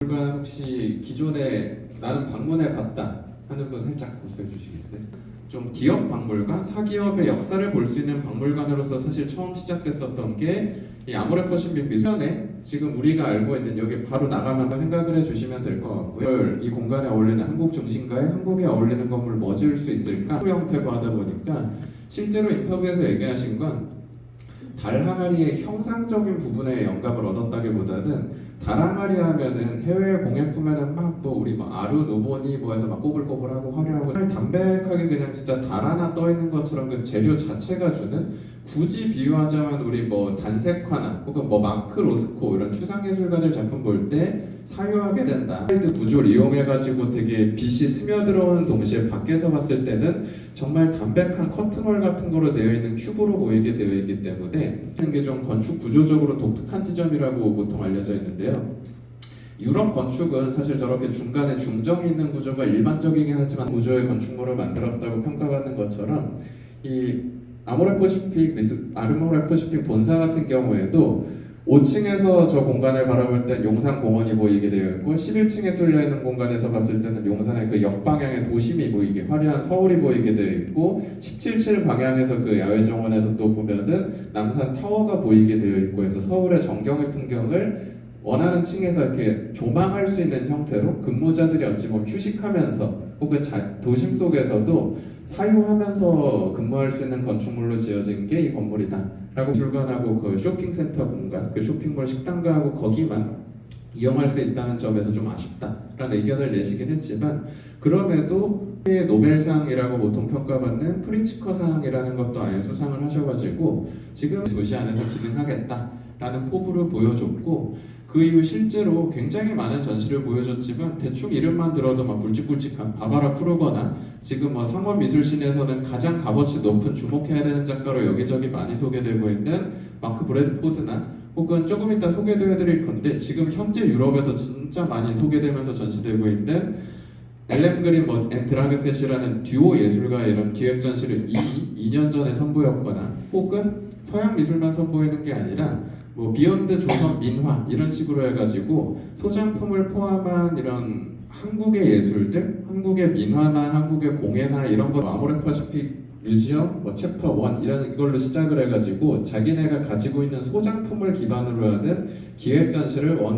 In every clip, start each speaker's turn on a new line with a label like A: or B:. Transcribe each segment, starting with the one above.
A: 불과 혹시 기존에 나는 방문해 봤다 하는 분 살짝 말씀해 주시겠어요? 좀 기업 박물관, 사기업의 역사를 볼 수 있는 박물관으로서 사실 처음 시작됐었던 게 이 아모레퍼시픽 미술관에 지금 우리가 알고 있는 여기 바로 나가면 생각을 해주시면 될 것 같고요. 이 공간에 어울리는 한국 중심가에 한국에 어울리는 건물 뭐 지을 수 있을까? 형태고 하다 보니까 실제로 인터뷰에서 얘기하신 건 달 항아리의 형상적인 부분에 영감을 얻었다기보다는 달 항아리 하면은 해외 공예품에는 막 뭐 우리 뭐 아루 노보니 뭐 해서 막 꼬불꼬불하고 화려하고 담백하게 그냥 진짜 달 하나 떠 있는 것처럼 그 재료 자체가 주는, 굳이 비유하자면 우리 뭐 단색화나 혹은 뭐 마크 로스코 이런 추상예술가들 작품 볼 때 사유하게 된다. 슬라이드 구조를 이용해가지고 되게 빛이 스며들어오는 동시에 밖에서 봤을 때는 정말 담백한 커튼홀 같은 거로 되어 있는 큐브로 보이게 되어 있기 때문에 이게 좀 건축 구조적으로 독특한 지점이라고 보통 알려져 있는데요. 유럽 건축은 사실 저렇게 중간에 중정이 있는 구조가 일반적이긴 하지만 구조의 건축물을 만들었다고 평가받는 것처럼 이 아모레퍼시픽 본사 같은 경우에도 5층에서 저 공간을 바라볼 때 용산공원이 보이게 되어 있고 11층에 뚫려 있는 공간에서 봤을 때는 용산의 그 역방향의 도심이 보이게, 화려한 서울이 보이게 되어 있고 17층 방향에서 그 야외 정원에서 또 보면은 남산 타워가 보이게 되어 있고 해서 서울의 정경의 풍경을 원하는 층에서 이렇게 조망할 수 있는 형태로 근무자들이 어찌 보면 휴식하면서 혹은 도심 속에서도 사유하면서 근무할 수 있는 건축물로 지어진 게 이 건물이다 라고 미술관하고 그 쇼핑센터 공간, 그 쇼핑몰 식당가하고 거기만 이용할 수 있다는 점에서 좀 아쉽다라는 의견을 내시긴 했지만, 그럼에도 노벨상이라고 보통 평가받는 프리츠커상이라는 것도 아예 수상을 하셔가지고 지금 도시 안에서 기능하겠다라는 포부를 보여줬고, 그 이후 실제로 굉장히 많은 전시를 보여줬지만 대충 이름만 들어도 막 굵직굵직한 바바라 프루거나 지금 뭐 상업미술신에서는 가장 값어치 높은 주목해야 되는 작가로 여기저기 많이 소개되고 있는 마크 브래드포드나 혹은 조금 이따 소개도 해드릴 건데 지금 현재 유럽에서 진짜 많이 소개되면서 전시되고 있는 엘렘 그린 앤 드라그셋이라는 듀오 예술가의 이런 기획 전시를 2년 전에 선보였거나 혹은 서양 미술만 선보이는 게 아니라 뭐 비욘드 조선 민화 이런 식으로 해가지고 소장품을 포함한 이런 한국의 예술들, 한국의 민화나 한국의 공예나 이런 거 아모레퍼시픽 뮤지엄 뭐 챕터 1 이런 걸로 시작을 해가지고 자기네가 가지고 있는 소장품을 기반으로 하는 기획 전시를 1, 2, 3,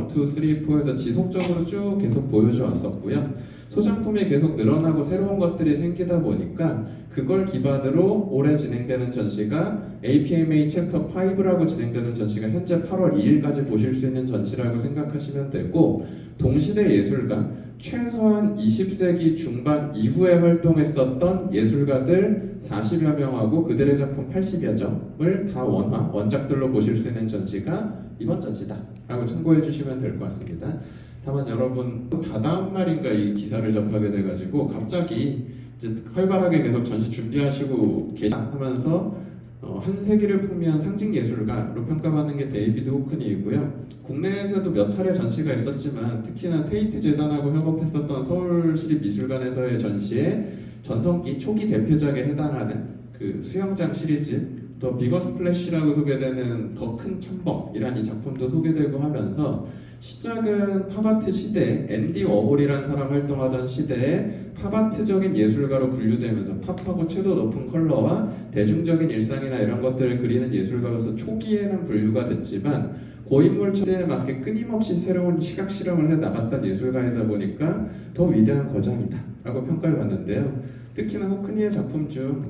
A: 4에서 지속적으로 쭉 계속 보여줘 왔었고요. 소장품이 계속 늘어나고 새로운 것들이 생기다 보니까 그걸 기반으로 올해 진행되는 전시가 APMA 챕터 5라고 진행되는 전시가 현재 8월 2일까지 보실 수 있는 전시라고 생각하시면 되고, 동시대 예술가, 최소한 20세기 중반 이후에 활동했었던 예술가들 40여 명하고 그들의 작품 80여 점을 다 원작들로 보실 수 있는 전시가 이번 전시다 라고 참고해 주시면 될 것 같습니다. 다만 여러분 다다음 날인가 이 기사를 접하게 돼가지고 갑자기 이제 활발하게 계속 전시 준비하시고 하면서 한 세기를 풍미한 상징 예술가로 평가받는 게 데이비드 호크니이고요. 국내에서도 몇 차례 전시가 있었지만 특히나 테이트 재단하고 협업했었던 서울시립미술관에서의 전시에 전성기 초기 대표작에 해당하는 그 수영장 시리즈, 더 비거 스플래시라고 소개되는 더 큰 첨벙이라는 이 작품도 소개되고 하면서 시작은 팝아트 시대, 앤디 워홀이라는 사람 활동하던 시대에 팝아트적인 예술가로 분류되면서 팝하고 채도 높은 컬러와 대중적인 일상이나 이런 것들을 그리는 예술가로서 초기에는 분류가 됐지만 고인물 시대에 맞게 끊임없이 새로운 시각 실험을 해 나갔던 예술가이다 보니까 더 위대한 거장이다 라고 평가를 받는데요. 특히나 호크니의 작품 중,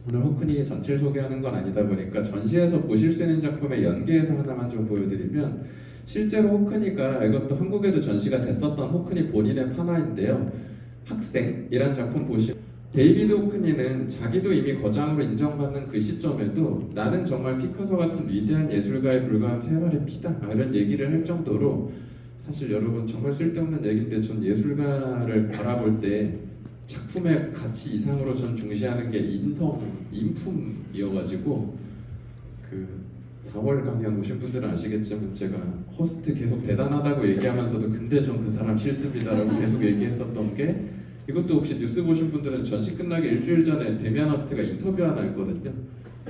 A: 오늘 호크니의 전체를 소개하는 건 아니다 보니까 전시에서 보실 수 있는 작품의 연계해서 하나만 좀 보여드리면, 실제로 호크니가 이것도 한국에도 전시가 됐었던 호크니 본인의 판화인데요. 학생이란 작품 보시면 데이비드 호크니는 자기도 이미 거장으로 인정받는 그 시점에도 나는 정말 피카소 같은 위대한 예술가에 불과한 세 발의 피다 이런 얘기를 할 정도로, 사실 여러분 정말 쓸데없는 얘기인데 전 예술가를 바라볼 때 작품의 가치 이상으로 전 중시하는 게 인품이어가지고, 그 4월 강연 오신 분들은 아시겠지만 제가 호스트 계속 대단하다고 얘기하면서도 근데 전 그 사람 싫습니다라고 계속 얘기했었던 게, 이것도 혹시 뉴스 보신 분들은 전시 끝나기 일주일 전에 데미안 허스트가 인터뷰 하나 했거든요.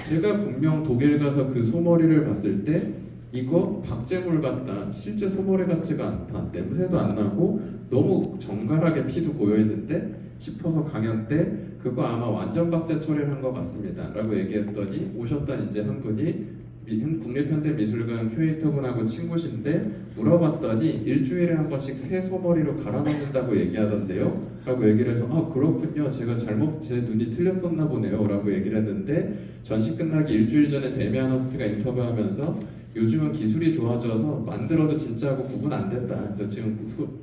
A: 제가 분명 독일 가서 그 소머리를 봤을 때 이거 박제물 같다, 실제 소머리 같지가 않다, 냄새도 안 나고 너무 정갈하게 피도 고여있는데 싶어서 강연 때 그거 아마 완전 박제 처리를 한 것 같습니다 라고 얘기했더니 오셨던 이제 한 분이 국립현대미술관 큐레이터분하고 친구신데 물어봤더니 일주일에 한 번씩 새 소머리로 갈아 넣는다고 얘기하던데요 라고 얘기를 해서 아 그렇군요, 제가 잘못 제 눈이 틀렸었나 보네요 라고 얘기를 했는데 전시 끝나기 일주일 전에 데미안 허스트가 인터뷰하면서 요즘은 기술이 좋아져서 만들어도 진짜하고 구분 안 된다, 그래서 지금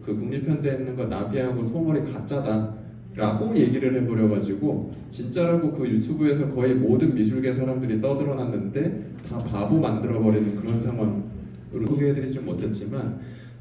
A: 그 국립현대에 있는 거 나비하고 소머리 가짜다 라고 얘기를 해버려가지고 진짜라고 그 유튜브에서 거의 모든 미술계 사람들이 떠들어놨는데 다 바보 만들어버리는 그런 상황으로 소개해드리지 못했지만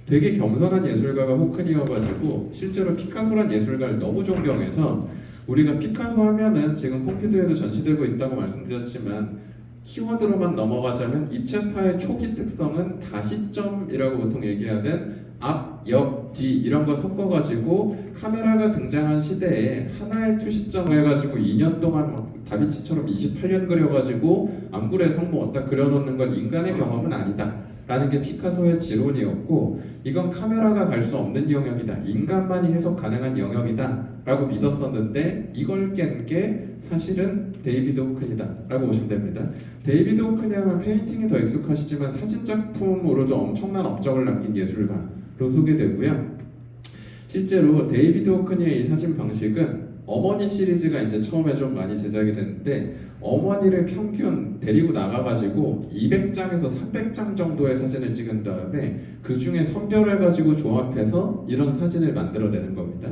A: 되게 겸손한 예술가가 호크니어가지고 실제로 피카소란 예술가를 너무 존경해서 우리가 피카소 하면은 지금 폼피두에도 전시되고 있다고 말씀드렸지만 키워드로만 넘어가자면 입체파의 초기 특성은 다시점이라고 보통 얘기하는 앞, 옆, 뒤 이런 거 섞어가지고 카메라가 등장한 시대에 하나의 투시점을 해가지고 2년 동안 막 다빈치처럼 28년 그려가지고 암굴의 성모 딱 그려놓는 건 인간의 경험은 아니다 라는 게 피카소의 지론이었고 이건 카메라가 갈 수 없는 영역이다, 인간만이 해석 가능한 영역이다 라고 믿었었는데 이걸 깬 게 사실은 데이비드 호크니다 라고 보시면 됩니다. 데이비드 호크니 하면 페인팅이 더 익숙하시지만 사진작품으로도 엄청난 업적을 남긴 예술가로 소개되고요. 실제로 데이비드 호크니의 이 사진 방식은 어머니 시리즈가 이제 처음에 좀 많이 제작이 됐는데 어머니를 평균 데리고 나가가지고 200장에서 300장 정도의 사진을 찍은 다음에 그 중에 선별해가지고 조합해서 이런 사진을 만들어내는 겁니다.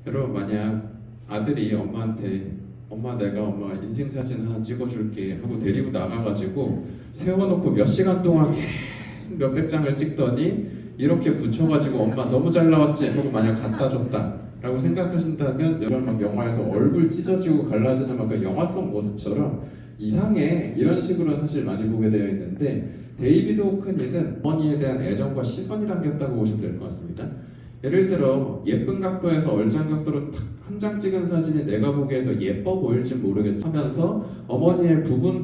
A: 여러분 만약 아들이 엄마한테 엄마 내가 엄마 인생사진 하나 찍어줄게 하고 데리고 나가가지고 세워놓고 몇 시간 동안 계속 몇백 장을 찍더니 이렇게 붙여가지고 엄마 너무 잘 나왔지 하고 만약 갖다 줬다 라고 생각하신다면 여러분 막 영화에서 얼굴 찢어지고 갈라지는 막 그 영화 속 모습처럼 이상해 이런 식으로 사실 많이 보게 되어 있는데 데이비드 호크니는 어머니에 대한 애정과 시선이 담겼다고 보시면 될 것 같습니다. 예를 들어 예쁜 각도에서 얼짱 각도로 탁 한 장 찍은 사진이 내가 보기에 더 예뻐 보일지 모르겠지 하면서 어머니의 부분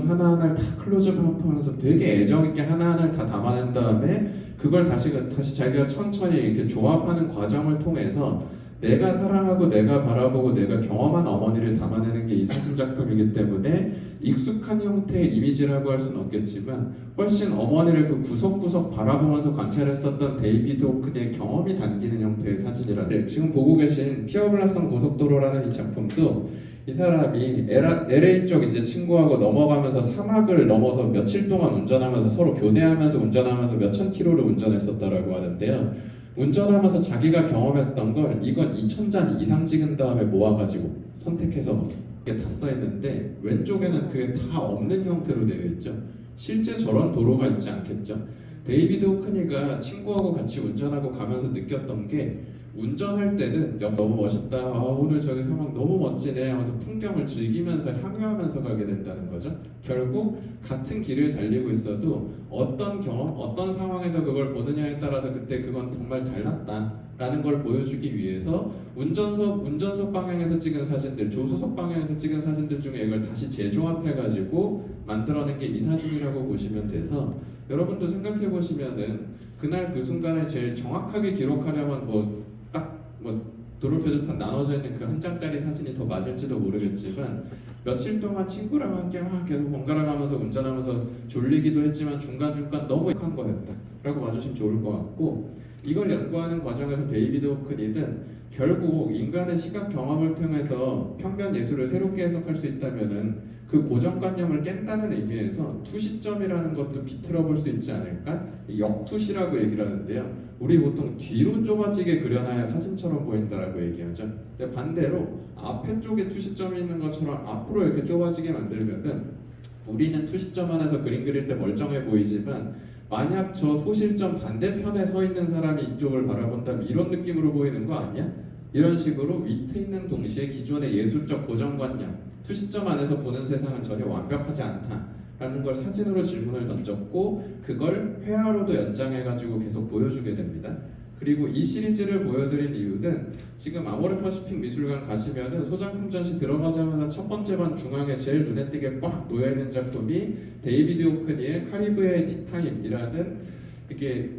A: 하나하나를 다 클로즈업하면서 되게 애정있게 하나하나를 다 담아낸 다음에 그걸 다시 자기가 천천히 이렇게 조합하는 과정을 통해서 내가 사랑하고 내가 바라보고 내가 경험한 어머니를 담아내는 게 이 사진 작품이기 때문에 익숙한 형태의 이미지라고 할 수는 없겠지만 훨씬 어머니를 그 구석구석 바라보면서 관찰했었던 데이비드 호크니의 경험이 담기는 형태의 사진이라는 지금 보고 계신 피어블라성 고속도로라는 이 작품도 이 사람이 LA 쪽 이제 친구하고 넘어가면서 사막을 넘어서 며칠 동안 운전하면서 서로 교대하면서 운전하면서 몇천 킬로를 운전했었다라고 하는데요. 운전하면서 자기가 경험했던 걸 이건 2,000잔 이상 찍은 다음에 모아가지고 선택해서 이게 다 써있는데 왼쪽에는 그게 다 없는 형태로 되어 있죠. 실제 저런 도로가 있지 않겠죠. 데이비드 호크니가 친구하고 같이 운전하고 가면서 느꼈던 게 운전할 때는 너무 멋있다, 아, 오늘 저기 상황 너무 멋지네 하면서 풍경을 즐기면서 향유하면서 가게 된다는 거죠. 결국 같은 길을 달리고 있어도 어떤 경험, 어떤 상황에서 그걸 보느냐에 따라서 그때 그건 정말 달랐다라는 걸 보여주기 위해서 운전석 방향에서 찍은 사진들, 조수석 방향에서 찍은 사진들 중에 이걸 다시 재조합해가지고 만들어낸 게 이 사진이라고 보시면 돼서 여러분도 생각해 보시면은 그날 그 순간을 제일 정확하게 기록하려면 도로 표지판 나눠져 있는 그 한 장짜리 사진이 더 맞을지도 모르겠지만 며칠 동안 친구랑 함께 계속 번갈아 가면서 운전하면서 졸리기도 했지만 중간중간 너무 행복한 거였다 라고 봐주시면 좋을 것 같고 이걸 연구하는 과정에서 데이비드 호크니는 결국 인간의 시각 경험을 통해서 평면 예술을 새롭게 해석할 수 있다면은 그 고정관념을 깬다는 의미에서 투시점이라는 것도 비틀어 볼 수 있지 않을까? 역투시라고 얘기를 하는데요. 우리 보통 뒤로 좁아지게 그려놔야 사진처럼 보인다라고 얘기하죠. 근데 반대로 앞에 쪽에 투시점이 있는 것처럼 앞으로 이렇게 좁아지게 만들면은 우리는 투시점 안에서 그림 그릴 때 멀쩡해 보이지만 만약 저 소실점 반대편에 서 있는 사람이 이쪽을 바라본다면 이런 느낌으로 보이는 거 아니야? 이런 식으로 위트 있는 동시에 기존의 예술적 고정관념, 투시점 안에서 보는 세상은 전혀 완벽하지 않다라는 걸 사진으로 질문을 던졌고 그걸 회화로도 연장해가지고 계속 보여주게 됩니다. 그리고 이 시리즈를 보여드린 이유는 지금 아모레퍼시픽 미술관 가시면은 소장품 전시 들어가자마자 첫 번째 반 중앙에 제일 눈에 띄게 꽉 놓여있는 작품이 데이비드 호크니의 카리브해의 티타임이라는, 이게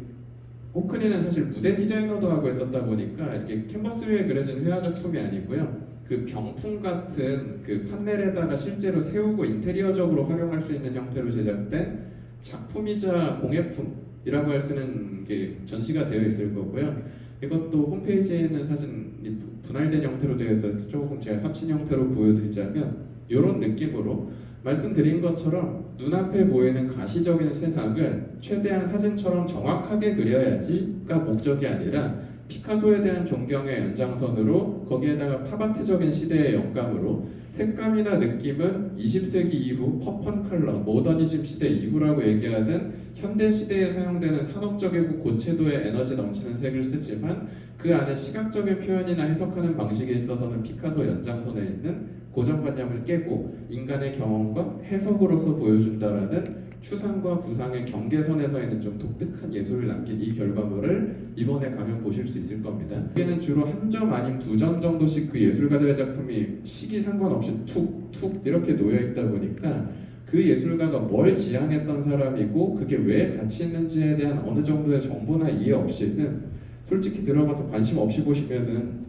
A: 호크니는 사실 무대 디자이너도 하고 있었다 보니까 이게 캔버스 위에 그려진 회화 작품이 아니고요, 그 병풍 같은 그 판넬에다가 실제로 세우고 인테리어적으로 활용할 수 있는 형태로 제작된 작품이자 공예품이라고 할 수 있는 게 전시가 되어 있을 거고요. 이것도 홈페이지에는 사진이 분할된 형태로 되어 있어서 조금 제가 합친 형태로 보여드리자면, 이런 느낌으로 말씀드린 것처럼 눈앞에 보이는 가시적인 세상을 최대한 사진처럼 정확하게 그려야지가 목적이 아니라 피카소에 대한 존경의 연장선으로 거기에다가 팝아트적인 시대의 영감으로 색감이나 느낌은 20세기 이후 퍼펀 컬러, 모더니즘 시대 이후라고 얘기하는 현대 시대에 사용되는 산업적이고 고채도의 에너지 넘치는 색을 쓰지만 그 안에 시각적인 표현이나 해석하는 방식에 있어서는 피카소 연장선에 있는 고정관념을 깨고 인간의 경험과 해석으로서 보여준다라는 추상과 구상의 경계선에 서 있는 좀 독특한 예술을 남긴 이 결과물을 이번에 가면 보실 수 있을 겁니다. 여기는 주로 한 점 아니면 두 점 정도씩 그 예술가들의 작품이 시기 상관없이 툭툭 이렇게 놓여 있다 보니까 그 예술가가 뭘 지향했던 사람이고 그게 왜 가치 있는지에 대한 어느 정도의 정보나 이해 없이는 솔직히 들어가서 관심 없이 보시면은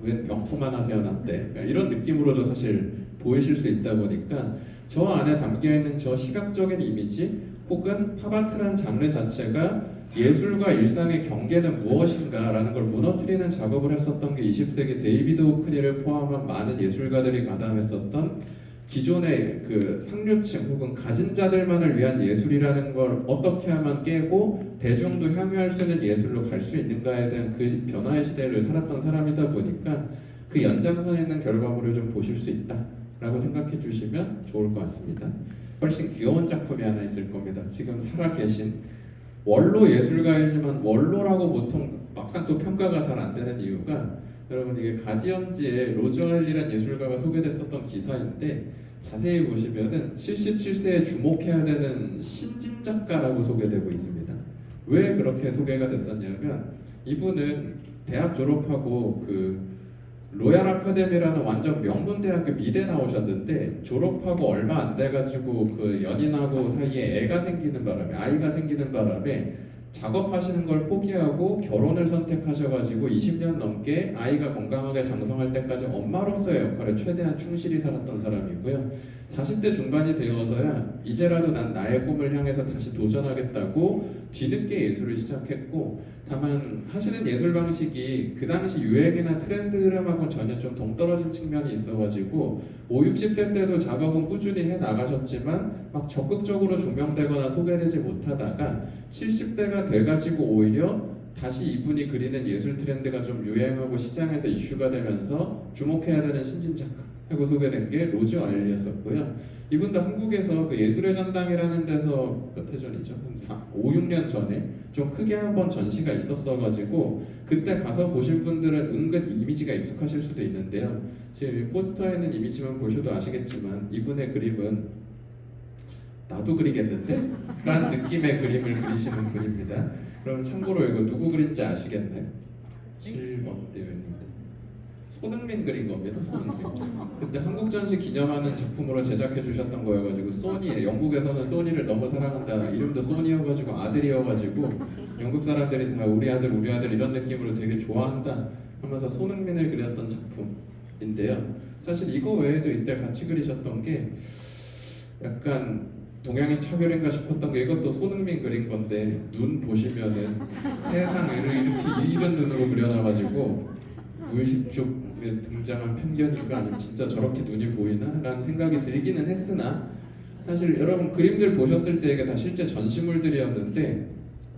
A: 왜 명품 하나 세워놨대 이런 느낌으로도 사실 보이실 수 있다 보니까 저 안에 담겨있는 저 시각적인 이미지 혹은 팝아트라는 장르 자체가 예술과 일상의 경계는 무엇인가 라는 걸 무너뜨리는 작업을 했었던 게 20세기 데이비드 호크니를 포함한 많은 예술가들이 가담했었던 기존의 그 상류층 혹은 가진 자들만을 위한 예술이라는 걸 어떻게 하면 깨고 대중도 향유할 수 있는 예술로 갈 수 있는가에 대한 그 변화의 시대를 살았던 사람이다 보니까 그 연장선에 있는 결과물을 좀 보실 수 있다 라고 생각해 주시면 좋을 것 같습니다. 훨씬 귀여운 작품이 하나 있을 겁니다. 지금 살아계신 원로 예술가이지만 원로라고 보통 막상 또 평가가 잘 안 되는 이유가, 여러분 이게 가디언지에 로저 알리라는 예술가가 소개됐었던 기사인데 자세히 보시면은 77세에 주목해야 되는 신진 작가라고 소개되고 있습니다. 왜 그렇게 소개가 됐었냐면 이분은 대학 졸업하고 그 로얄 아카데미라는 완전 명문 대학교 미대 나오셨는데 졸업하고 얼마 안 돼가지고 그 연인하고 사이에 애가 생기는 바람에 아이가 생기는 바람에 작업하시는 걸 포기하고 결혼을 선택하셔가지고 20년 넘게 아이가 건강하게 장성할 때까지 엄마로서의 역할에 최대한 충실히 살았던 사람이고요. 40대 중반이 되어서야 이제라도 난 나의 꿈을 향해서 다시 도전하겠다고 뒤늦게 예술을 시작했고, 다만 하시는 예술 방식이 그 당시 유행이나 트렌드 흐름하고는 전혀 좀 동떨어진 측면이 있어가지고 50, 60대 때도 작업은 꾸준히 해 나가셨지만 막 적극적으로 조명되거나 소개되지 못하다가 70대가 돼가지고 오히려 다시 이분이 그리는 예술 트렌드가 좀 유행하고 시장에서 이슈가 되면서 주목해야 되는 신진 작가 하고 소개된 게 로저 알리였었고요. 이분도 한국에서 그 예술의 전당이라는 데서 몇 해 전이죠? 한 5, 6년 전에 좀 크게 한번 전시가 있었어가지고 그때 가서 보실 분들은 은근 이미지가 익숙하실 수도 있는데요. 지금 포스터에 있는 이미지만 보셔도 아시겠지만 이분의 그림은 나도 그리겠는데? 라는 느낌의 그림을 그리시는 분입니다. 그럼 참고로 이거 누구 그린지 아시겠나요? 7번 대회입니다. 손흥민 그린 겁니다. 손흥민. 그때 한국전시 기념하는 작품으로 제작해 주셨던 거여가지고 소니에, 영국에서는 소니를 너무 사랑한다. 이름도 소니여가지고 아들이어가지고 영국 사람들이 다 우리 아들 이런 느낌으로 되게 좋아한다 하면서 손흥민을 그렸던 작품인데요. 사실 이거 외에도 이때 같이 그리셨던 게 약간 동양인 차별인가 싶었던 게 이것도 손흥민 그린 건데 눈 보시면은 세상을 이렇게 이런 눈으로 그려놔가지고 무의식적에 등장한 편견인가 아니면 진짜 저렇게 눈이 보이나? 라는 생각이 들기는 했으나 사실 여러분 그림들 보셨을 때 이게 다 실제 전시물들이었는데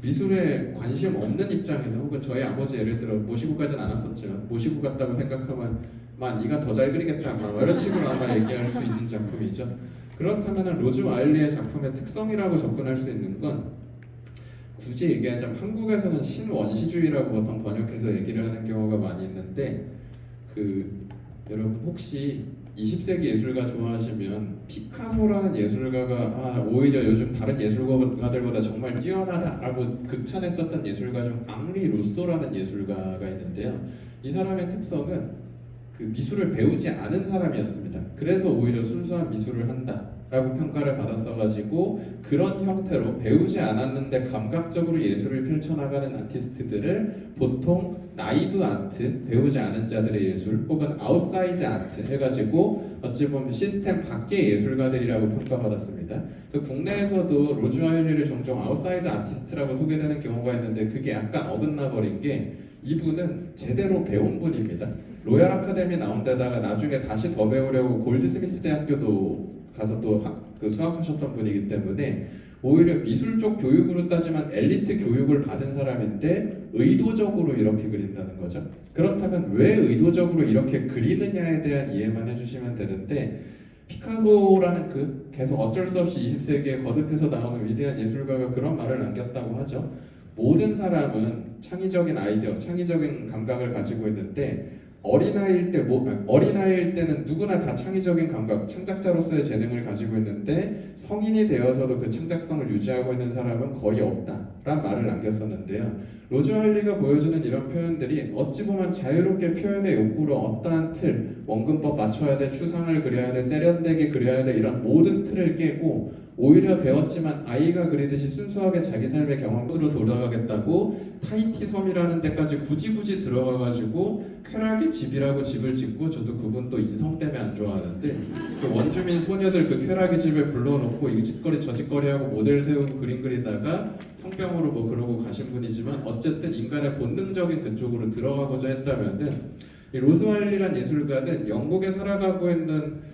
A: 미술에 관심 없는 입장에서 혹은 저희 아버지 예를 들어 모시고 가진 않았었지만 모시고 갔다고 생각하면 만 네가 더 잘 그리겠다 막 이런 식으로 아마 얘기할 수 있는 작품이죠. 그렇다면 로즈 와일리의 작품의 특성이라고 접근할 수 있는 건 굳이 얘기하자면 한국에서는 신원시주의라고 보통 번역해서 얘기를 하는 경우가 많이 있는데 그 여러분 혹시 20세기 예술가 좋아하시면 피카소라는 예술가가 오히려 요즘 다른 예술가들보다 정말 뛰어나다라고 극찬했었던 예술가 중 앙리 루소라는 예술가가 있는데요. 이 사람의 특성은 그 미술을 배우지 않은 사람이었습니다. 그래서 오히려 순수한 미술을 한다라고 평가를 받았어가지고 그런 형태로 배우지 않았는데 감각적으로 예술을 펼쳐나가는 아티스트들을 보통 나이브 아트, 배우지 않은 자들의 예술 혹은 아웃사이드 아트 해가지고 어찌 보면 시스템 밖의 예술가들이라고 평가받았습니다. 그래서 국내에서도 로즈 와일리를 종종 아웃사이드 아티스트라고 소개되는 경우가 있는데 그게 약간 어긋나 버린 게 이분은 제대로 배운 분입니다. 로얄 아카데미 나온 데다가 나중에 다시 더 배우려고 골드스미스 대학교도 가서 또 수학하셨던 분이기 때문에 오히려 미술 쪽 교육으로 따지면 엘리트 교육을 받은 사람인데 의도적으로 이렇게 그린다는 거죠. 그렇다면 왜 의도적으로 이렇게 그리느냐에 대한 이해만 해주시면 되는데 피카소라는 그 계속 어쩔 수 없이 20세기에 거듭해서 나오는 위대한 예술가가 그런 말을 남겼다고 하죠. 모든 사람은 창의적인 아이디어, 창의적인 감각을 가지고 있는데 어린아이일 때는 누구나 다 창의적인 감각, 창작자로서의 재능을 가지고 있는데 성인이 되어서도 그 창작성을 유지하고 있는 사람은 거의 없다라는 말을 남겼었는데요. 로즈 와일리가 보여주는 이런 표현들이 어찌 보면 자유롭게 표현의 욕구로 어떠한 틀, 원근법 맞춰야 돼, 추상을 그려야 돼, 세련되게 그려야 돼 이런 모든 틀을 깨고 오히려 배웠지만 아이가 그리듯이 순수하게 자기 삶의 경험으로 돌아가겠다고 타히티 섬이라는 데까지 굳이 들어가가지고 쾌락의 집이라고 집을 짓고 저도 그분 또 인성 때문에 안 좋아하는데 그 원주민 소녀들 그 쾌락의 집에 불러놓고 이 짓거리 저 짓거리하고 모델 세우고 그림 그리다가 성병으로 뭐 그러고 가신 분이지만 어쨌든 인간의 본능적인 그쪽으로 들어가고자 했다면은 이 로즈 와일리란 예술가는 영국에 살아가고 있는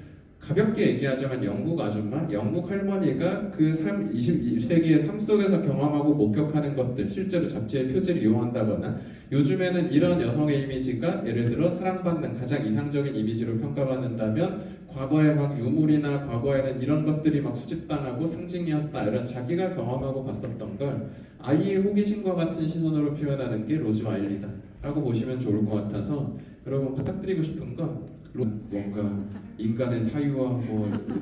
A: 가볍게 얘기하자면 영국 아줌마, 영국 할머니가 그 21세기의 삶 속에서 경험하고 목격하는 것들 실제로 잡지의 표지를 이용한다거나 요즘에는 이런 여성의 이미지가 예를 들어 사랑받는 가장 이상적인 이미지로 평가받는다면 과거에 막 유물이나 과거에는 이런 것들이 막 수집당하고 상징이었다 이런 자기가 경험하고 봤었던 걸 아이의 호기심과 같은 시선으로 표현하는 게 로즈 와일리다 라고 보시면 좋을 것 같아서 여러분 부탁드리고 싶은 건 뭔가 인간의 사유와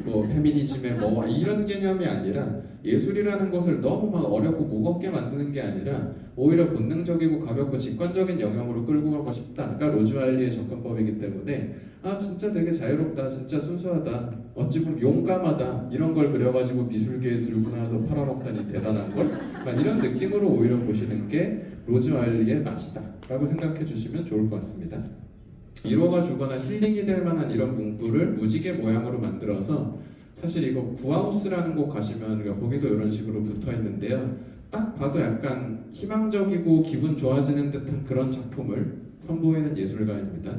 A: 뭐 페미니즘의 뭐 이런 개념이 아니라 예술이라는 것을 너무 막 어렵고 무겁게 만드는 게 아니라 오히려 본능적이고 가볍고 직관적인 영역으로 끌고 가고 싶다. 그러니까 로즈 와일리의 접근법이기 때문에 진짜 되게 자유롭다, 진짜 순수하다, 어찌 보면 용감하다 이런 걸 그려가지고 미술계에 들고 나와서 팔아먹다니 대단한 걸 이런 느낌으로 오히려 보시는 게 로즈 와일리의 맛이다라고 생각해 주시면 좋을 것 같습니다. 위로가 주거나 힐링이 될 만한 이런 문구를 무지개 모양으로 만들어서 사실 이거 구하우스라는 곳 가시면 거기도 이런 식으로 붙어 있는데요. 딱 봐도 약간 희망적이고 기분 좋아지는 듯한 그런 작품을 선보이는 예술가입니다.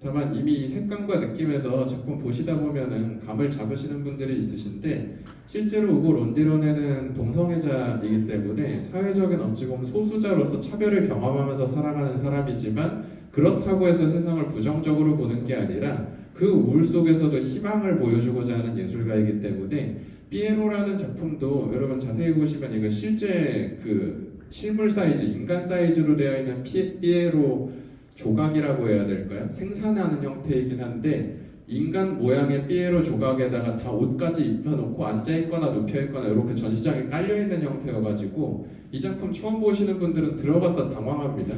A: 다만 이미 색감과 느낌에서 작품 보시다 보면은 감을 잡으시는 분들이 있으신데 실제로 우고 론디론에는 동성애자이기 때문에 사회적인 어찌 보면 소수자로서 차별을 경험하면서 살아가는 사람이지만 그렇다고 해서 세상을 부정적으로 보는 게 아니라 그 우울 속에서도 희망을 보여주고자 하는 예술가이기 때문에 피에로라는 작품도 여러분 자세히 보시면 이거 실제 그 실물 사이즈, 인간 사이즈로 되어 있는 피에로 조각이라고 해야 될까요? 생산하는 형태이긴 한데 인간 모양의 피에로 조각에다가 다 옷까지 입혀놓고 앉아있거나 눕혀있거나 이렇게 전시장에 깔려있는 형태여가지고 이 작품 처음 보시는 분들은 들어갔다 당황합니다.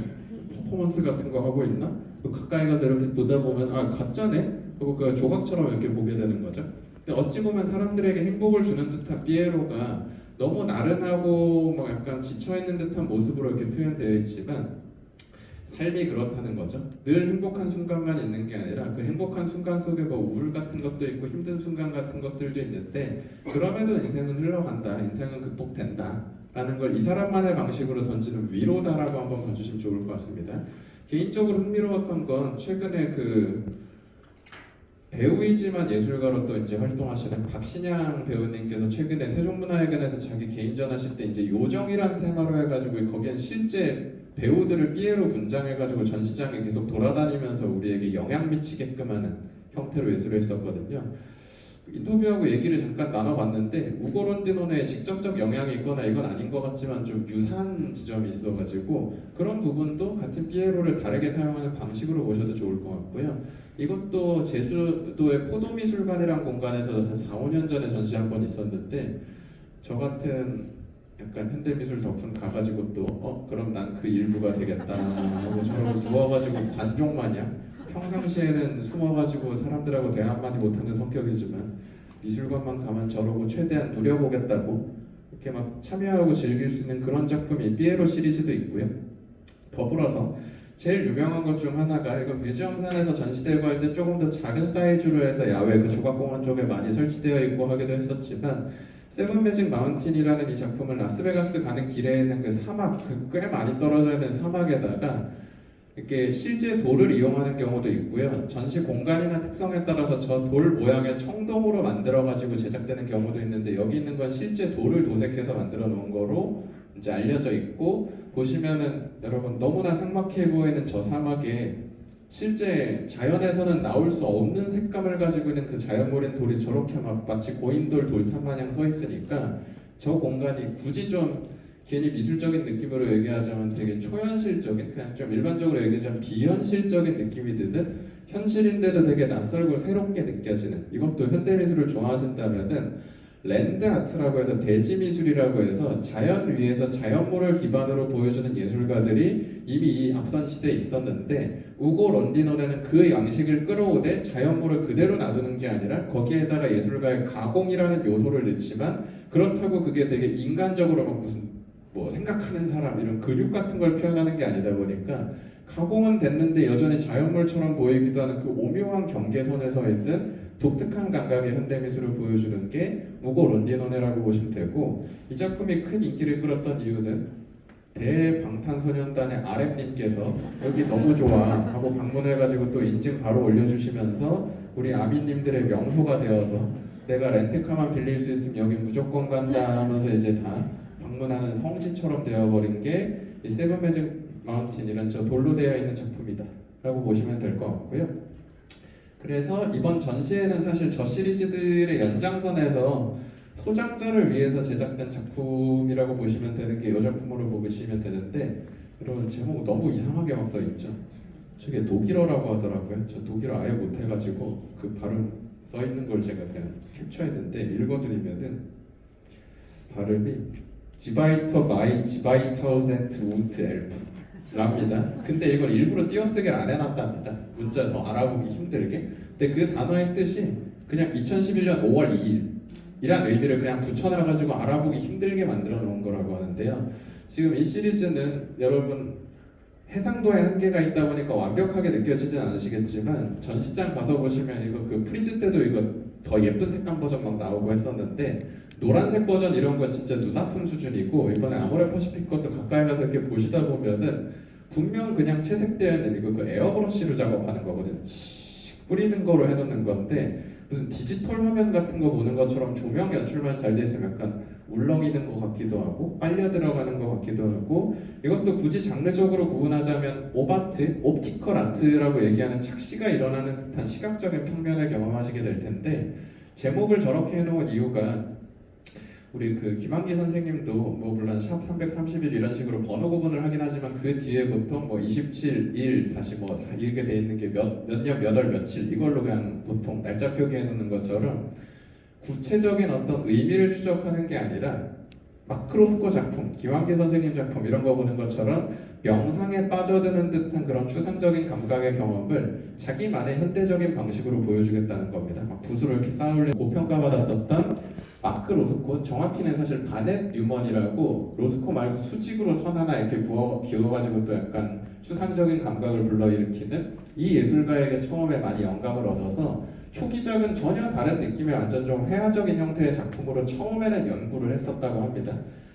A: 퍼포먼스 같은 거 하고 있나? 가까이 가서 이렇게 보다 보면 가짜네? 그리고 그 조각처럼 이렇게 보게 되는 거죠. 근데 어찌 보면 사람들에게 행복을 주는 듯한 피에로가 너무 나른하고 막 약간 지쳐있는 듯한 모습으로 이렇게 표현되어 있지만 삶이 그렇다는 거죠. 늘 행복한 순간만 있는 게 아니라 그 행복한 순간 속에 뭐 우울 같은 것도 있고 힘든 순간 같은 것들도 있는데 그럼에도 인생은 흘러간다. 인생은 극복된다. 라는 걸 이 사람만의 방식으로 던지는 위로다라고 한번 봐주시면 좋을 것 같습니다. 개인적으로 흥미로웠던 건 최근에 그 배우이지만 예술가로 또 이제 활동하시는 박신양 배우님께서 최근에 세종문화회관에서 자기 개인전 하실 때 이제 요정이라는 테마로 해가지고 거기엔 실제 배우들을 삐에로 분장해가지고 전시장에 계속 돌아다니면서 우리에게 영향 미치게끔 하는 형태로 예술을 했었거든요. 인터뷰하고 얘기를 잠깐 나눠봤는데 우고 론디논에 직접적 영향이 있거나 이건 아닌 것 같지만 좀 유사한 지점이 있어가지고 그런 부분도 같은 피에로를 다르게 사용하는 방식으로 보셔도 좋을 것 같고요. 이것도 제주도의 포도미술관이란 공간에서 한 4, 5년 전에 전시 한 번 있었는데 저 같은 약간 현대미술 덕분 가가지고 또 그럼 난 그 일부가 되겠다 하고 저러고 누워가지고 관종 마냥 평상시에는 숨어가지고 사람들하고 대화 한마디 못하는 성격이지만 미술관만 가면 저러고 최대한 누려보겠다고 이렇게 막 참여하고 즐길 수 있는 그런 작품이 피에로 시리즈도 있고요. 더불어서 제일 유명한 것 중 하나가 이거 뮤지엄산에서 전시되고 할 때 조금 더 작은 사이즈로 해서 야외 그 조각공원 쪽에 많이 설치되어 있고 하기도 했었지만 세븐 매직 마운틴이라는 이 작품은 라스베가스 가는 길에 있는 그 사막, 꽤 많이 떨어져 있는 사막에다가 이렇게 실제 돌을 이용하는 경우도 있고요. 전시 공간이나 특성에 따라서 저 돌 모양의 청동으로 만들어 가지고 제작되는 경우도 있는데 여기 있는 건 실제 돌을 도색해서 만들어 놓은 거로 이제 알려져 있고 보시면은 여러분 너무나 삭막해 보이는 저 사막에 실제 자연에서는 나올 수 없는 색감을 가지고 있는 그 자연몰인 돌이 저렇게 막 마치 고인돌 돌탑 마냥 서 있으니까 저 공간이 굳이 좀 괜히 미술적인 느낌으로 얘기하자면 되게 초현실적인 그냥 좀 일반적으로 얘기하자면 비현실적인 느낌이 드는 현실인데도 되게 낯설고 새롭게 느껴지는 이것도 현대미술을 좋아하신다면은 랜드 아트라고 해서 대지 미술이라고 해서 자연 위에서 자연물을 기반으로 보여주는 예술가들이 이미 이 앞선 시대에 있었는데 우고 론디논에는 그 양식을 끌어오되 자연물을 그대로 놔두는 게 아니라 거기에다가 예술가의 가공이라는 요소를 넣지만 그렇다고 그게 되게 인간적으로 막 무슨 뭐 생각하는 사람 이런 근육 같은 걸 표현하는 게 아니다 보니까 가공은 됐는데 여전히 자연물처럼 보이기도 하는 그 오묘한 경계선에 서 있는 독특한 감각의 현대미술을 보여주는 게 우고 론디논이라고 보시면 되고 이 작품이 큰 인기를 끌었던 이유는 대방탄소년단의 RM님께서 여기 너무 좋아 하고 방문해가지고 또 인증 바로 올려주시면서 우리 아미님들의 명소가 되어서 내가 렌트카만 빌릴 수 있으면 여기 무조건 간다 하면서 이제 다 방문하는 성지처럼 되어버린 게 이 세븐 매직 마운틴이란 저 돌로 되어 있는 작품이다 라고 보시면 될 것 같고요. 그래서 이번 전시회는 사실 저 시리즈들의 연장선에서 소장자를 위해서 제작된 작품이라고 보시면 되는 게 이 작품으로 보시면 되는데 여러분 제목 너무 이상하게 막 써있죠. 저게 독일어라고 하더라고요. 저 독일어 아예 못해가지고 그 발음 써있는 걸 제가 그냥 캡처했는데 읽어드리면은 발음이 지바이터 마이 지바이타우젠트 우트 엘프 랍니다. 근데 이걸 일부러 띄어쓰기를 안 해놨답니다. 문자 더 알아보기 힘들게. 근데 그 단어의 뜻이 그냥 2011년 5월 2일 이란 의미를 그냥 붙여놔가지고 알아보기 힘들게 만들어 놓은 거라고 하는데요. 지금 이 시리즈는 여러분 해상도에 한계가 있다 보니까 완벽하게 느껴지진 않으시겠지만 전시장 가서 보시면 이거 그 프리즈 때도 이거 더 예쁜 색감 버전 막 나오고 했었는데 노란색 버전 이런 건 진짜 눈 아픈 수준이고 이번에 아모레 퍼시픽 것도 가까이 가서 이렇게 보시다 보면은 분명 그냥 채색되어 있는 이거 그 에어브러쉬로 작업하는 거거든. 뿌리는 거로 해놓는 건데 무슨 디지털 화면 같은 거 보는 것처럼 조명 연출만 잘 돼 있으면 약간 울렁이는 것 같기도 하고 빨려 들어가는 것 같기도 하고 이것도 굳이 장르적으로 구분하자면 옵아트, 옵티컬 아트라고 얘기하는 착시가 일어나는 듯한 시각적인 평면을 경험하시게 될 텐데 제목을 저렇게 해놓은 이유가 우리 그 김한기 선생님도 뭐 물론 샵 331 이런 식으로 번호 구분을 하긴 하지만 그 뒤에 보통 뭐 27, 1 다시 뭐 이렇게 돼 있는 게 몇 년, 몇 월, 며칠 이걸로 그냥 보통 날짜 표기해 놓는 것처럼 구체적인 어떤 의미를 추적하는 게 아니라 마크로스코 작품, 김한기 선생님 작품 이런 거 보는 것처럼 명상에 빠져드는 듯한 그런 추상적인 감각의 경험을 자기만의 현대적인 방식으로 보여주겠다는 겁니다. 막 붓으로 이렇게 쌓아올린 고평가받았었던 마크 로스코, 정확히는 사실 바넷 뉴먼이라고 로스코 말고 수직으로 선 하나 이렇게 기어가지고 또 약간 추상적인 감각을 불러일으키는 이 예술가에게 처음에 많이 영감을 얻어서 초기작은 전혀 다른 느낌의 완전 좀 회화적인 형태의 작품으로 처음에는 연구를 했었다고 합니다.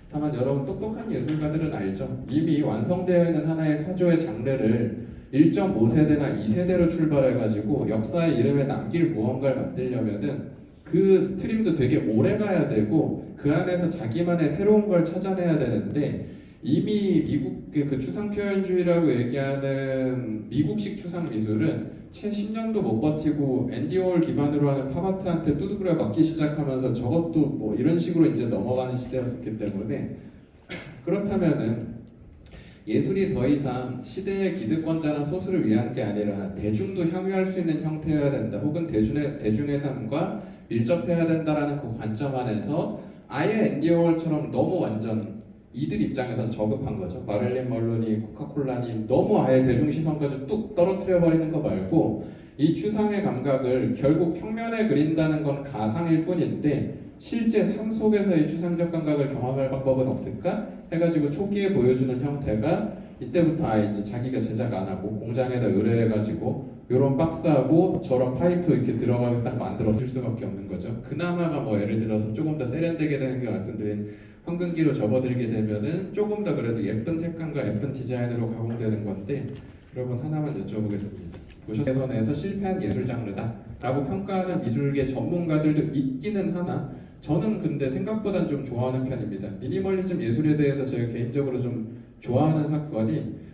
A: 다만 여러분 똑똑한 예술가들은 알죠. 이미 완성되어 있는 하나의 사조의 장르를 1.5세대나 2세대로 출발해가지고 역사의 이름에 남길 무언가를 만들려면은 그 스트림도 되게 오래 가야 되고 그 안에서 자기만의 새로운 걸 찾아내야 되는데 이미 미국의 그 추상 표현주의라고 얘기하는 미국식 추상 미술은 채 10년도 못 버티고 앤디 워홀 기반으로 하는 팝아트한테 두드려 맞기 시작하면서 저것도 뭐 이런 식으로 이제 넘어가는 시대였었기 때문에, 그렇다면은 예술이 더 이상 시대의 기득권자나 소수를 위한 게 아니라 대중도 향유할 수 있는 형태여야 된다, 혹은 대중의 삶과 밀접해야 된다라는 그 관점 안에서 아예 앤디 워홀처럼 너무 완전 이들 입장에선 저급한 거죠. 마릴린 먼로니, 코카콜라니 너무 아예 대중 시선까지 뚝 떨어뜨려 버리는 거 말고, 이 추상의 감각을 결국 평면에 그린다는 건 가상일 뿐인데 실제 삶 속에서 이 추상적 감각을 경험할 방법은 없을까 해가지고 초기에 보여주는 형태가, 이때부터 아예 이제 자기가 제작 안 하고 공장에다 의뢰해가지고 요런 박스하고 저런 파이프 이렇게 들어가게 딱 만들어 쓸 수밖에 없는 거죠. 그나마가 뭐 예를 들어서 조금 더 세련되게 되는 게 말씀드린 황금기로 접어들게 되면은 조금 더 그래도 예쁜 색감과 예쁜 디자인으로 가공되는 건데, 여러분 하나만 여쭤보겠습니다. 보셔서에서 실패한 예술 장르다 라고 평가하는 미술계 전문가들도 있기는 하나, 저는 근데 생각보단 좀 좋아하는 편입니다. 미니멀리즘 예술에 대해서 제가 개인적으로 좀 좋아하는 사건이,